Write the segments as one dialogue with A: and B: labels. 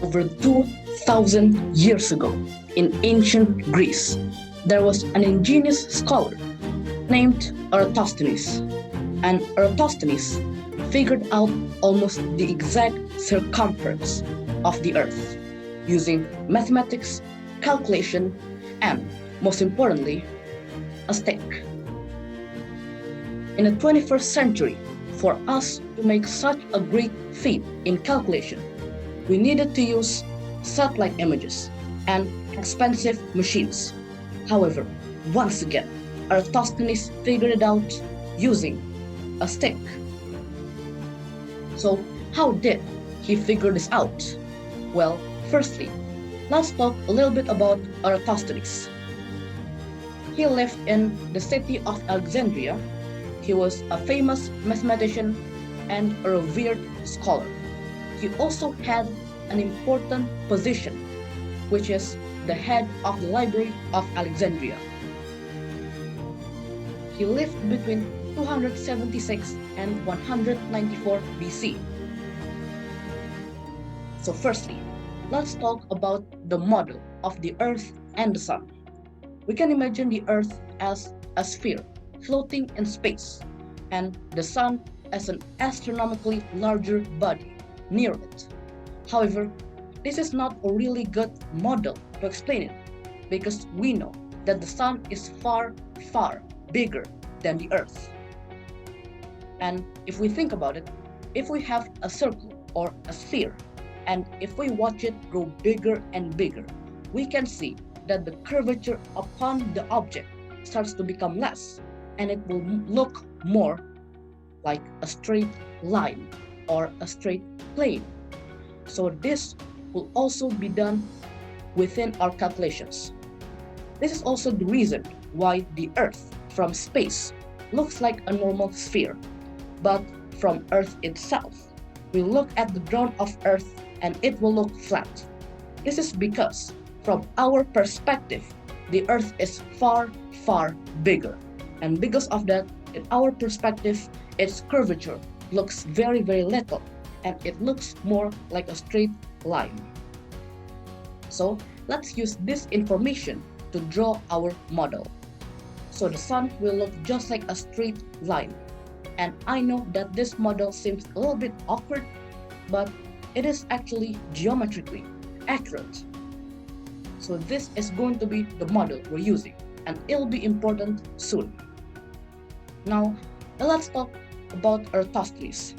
A: Over 2,000 years ago, in ancient Greece, there was an ingenious scholar named Eratosthenes. And Eratosthenes figured out almost the exact circumference of the Earth using mathematics, calculation, and, most importantly, a stick. In the 21st century, for us to make such a great feat in calculation, we needed to use satellite images and expensive machines. However, once again, Eratosthenes figured it out using a stick. So, how did he figure this out? Well, firstly, let's talk a little bit about Eratosthenes. He lived in the city of Alexandria. He was a famous mathematician and a revered scholar. He also had an important position, which is the head of the Library of Alexandria. He lived between 276 and 194 BC. So firstly, let's talk about the model of the Earth and the Sun. We can imagine the Earth as a sphere floating in space, and the Sun as an astronomically larger body near it. However, this is not a really good model to explain it, because we know that the Sun is far, far bigger than the Earth. And if we think about it, if we have a circle or a sphere, and if we watch it grow bigger and bigger, we can see that the curvature upon the object starts to become less, and it will look more like a straight line or a straight plane. So this will also be done within our calculations. This is also the reason why the Earth from space looks like a normal sphere, but from Earth itself, we look at the ground of Earth and it will look flat. This is because from our perspective, the Earth is far, far bigger. And because of that, in our perspective, its curvature looks very, very little, and it looks more like a straight line. So let's use this information to draw our model. So the Sun will look just like a straight line. And I know that this model seems a little bit awkward, but it is actually geometrically accurate. So this is going to be the model we're using, and it'll be important soon. Now, let's talk about Eratosthenes.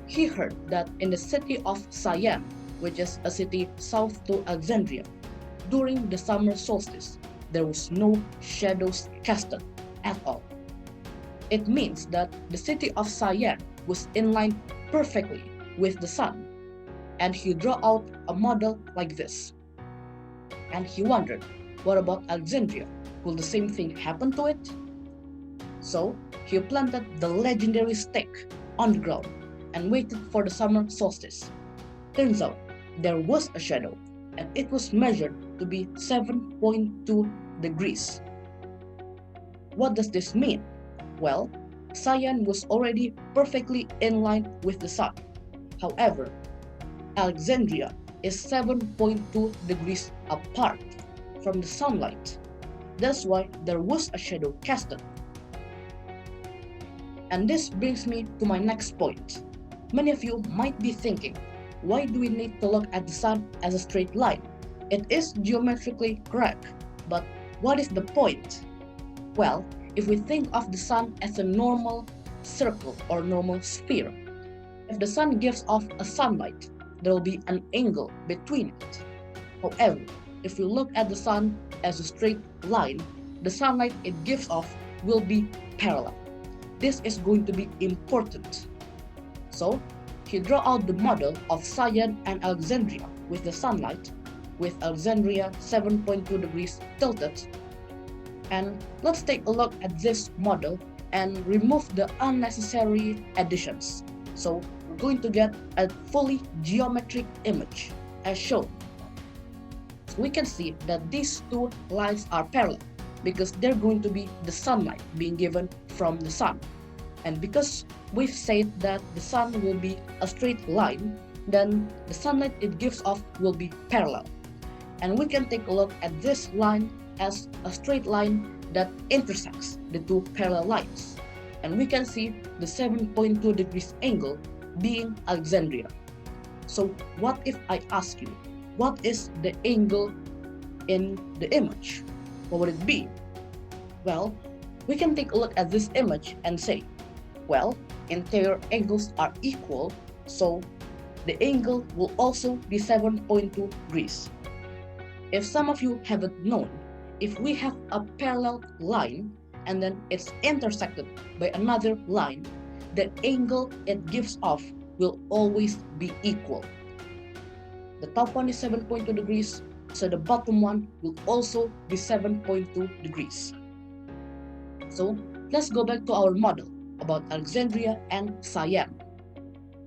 A: He heard that in the city of Siam, which is a city south to Alexandria, during the summer solstice, there was no shadows casted at all. It means that the city of Siam was in line perfectly with the sun, and he drew out a model like this. And he wondered, what about Alexandria? Will the same thing happen to it? So he planted the legendary stick on the ground and waited for the summer solstice. Turns out there was a shadow, and it was measured to be 7.2 degrees. What does this mean? Well, Siam was already perfectly in line with the sun. However, Alexandria is 7.2 degrees apart from the sunlight. That's why there was a shadow casted. And this brings me to my next point. Many of you might be thinking, why do we need to look at the sun as a straight line? It is geometrically correct, but what is the point? Well, if we think of the sun as a normal circle or normal sphere, if the sun gives off a sunlight, there will be an angle between it. However, if we look at the sun as a straight line, the sunlight it gives off will be parallel. This is going to be important. So, he drew out the model of Siam and Alexandria with the sunlight, with Alexandria 7.2 degrees tilted. And let's take a look at this model and remove the unnecessary additions. So we're going to get a fully geometric image as shown. So we can see that these two lines are parallel because they're going to be the sunlight being given from the sun. And because we've said that the sun will be a straight line, then the sunlight it gives off will be parallel. And we can take a look at this line as a straight line that intersects the two parallel lines. And we can see the 7.2 degrees angle being Alexandria. So what if I ask you, what is the angle in the image? What would it be? Well, we can take a look at this image and say, well, interior angles are equal, so the angle will also be 7.2 degrees. If some of you haven't known, if we have a parallel line and then it's intersected by another line, the angle it gives off will always be equal. The top one is 7.2 degrees, so the bottom one will also be 7.2 degrees. So let's go back to our model about Alexandria and Cyan.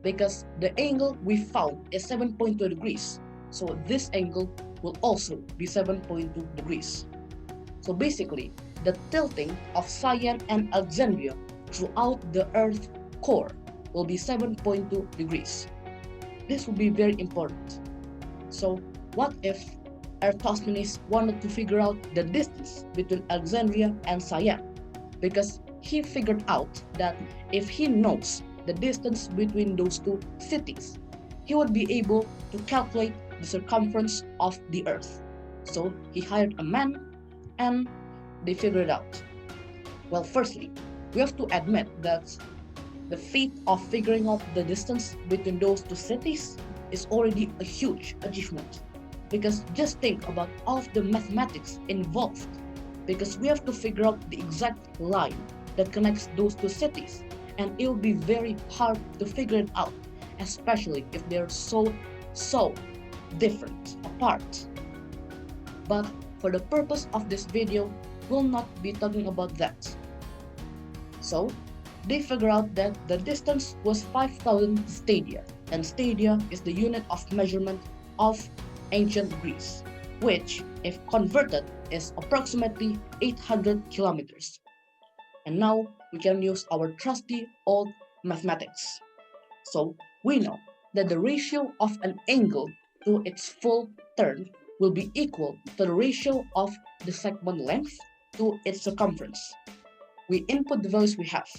A: Because the angle we found is 7.2 degrees, so this angle will also be 7.2 degrees. So basically, the tilting of Cyan and Alexandria throughout the Earth core will be 7.2 degrees. This will be very important. So what if Eratosthenes wanted to figure out the distance between Alexandria and Cyan? Because he figured out that if he knows the distance between those two cities, he would be able to calculate the circumference of the Earth. So he hired a man and they figured it out. Well, firstly, we have to admit that the feat of figuring out the distance between those two cities is already a huge achievement. Because just think about all of the mathematics involved. Because we have to figure out the exact line that connects those two cities, and it will be very hard to figure it out, especially if they're so different apart. But for the purpose of this video, we'll not be talking about that. So they figured out that the distance was 5,000 stadia, and stadia is the unit of measurement of ancient Greece, which, if converted, is approximately 800 kilometers. And now we can use our trusty old mathematics. So we know that the ratio of an angle to its full turn will be equal to the ratio of the segment length to its circumference. We input the values we have,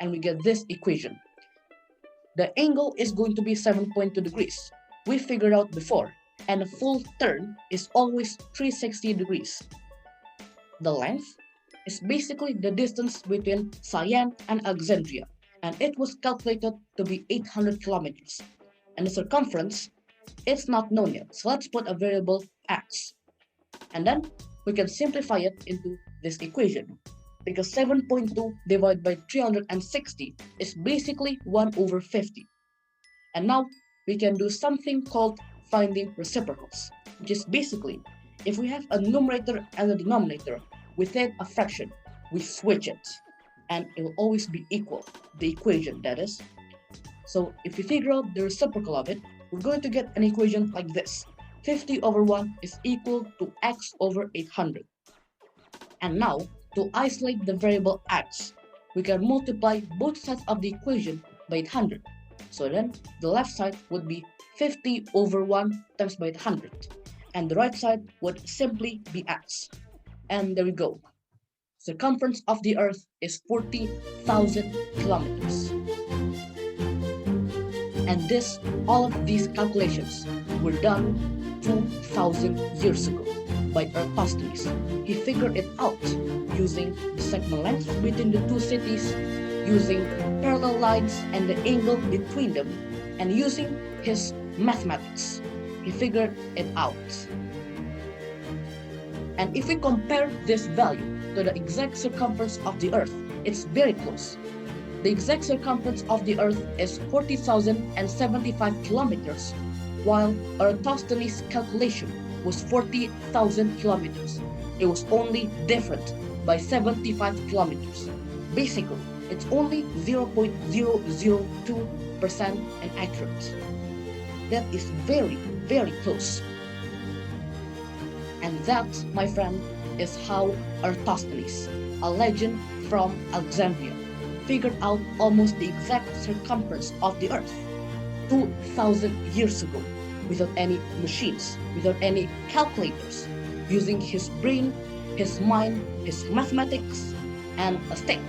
A: and we get this equation. The angle is going to be 7.2 degrees. We figured out before, and a full turn is always 360 degrees. The length is basically the distance between Cyan and Alexandria, and it was calculated to be 800 kilometers. And the circumference, it's not known yet, so let's put a variable x. And then we can simplify it into this equation, because 7.2 divided by 360 is basically 1 over 50. And now we can do something called finding reciprocals, which is basically, if we have a numerator and a denominator within a fraction, we switch it, and it will always be equal, the equation that is. So if we figure out the reciprocal of it, we're going to get an equation like this. 50 over 1 is equal to x over 800. And now, to isolate the variable x, we can multiply both sides of the equation by 800. So then, the left side would be 50 over 1 times by 800, and the right side would simply be x. And there we go. Circumference of the Earth is 40,000 kilometers. And all of these calculations were done 2,000 years ago by Eratosthenes. He figured it out using the segment length between the two cities, using parallel lines and the angle between them, and using his mathematics. He figured it out. And if we compare this value to the exact circumference of the Earth, it's very close. The exact circumference of the Earth is 40,075 kilometers, while Eratosthenes' calculation was 40,000 kilometers. It was only different by 75 kilometers. Basically, it's only 0.002% inaccurate. That is very, very close. And that, my friend, is how Eratosthenes, a legend from Alexandria, figured out almost the exact circumference of the Earth. 2,000 years ago without any machines, without any calculators, using his brain, his mind, his mathematics, and a stick,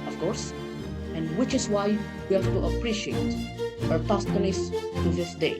A: of course, and which is why we have to appreciate Eratosthenes to this day.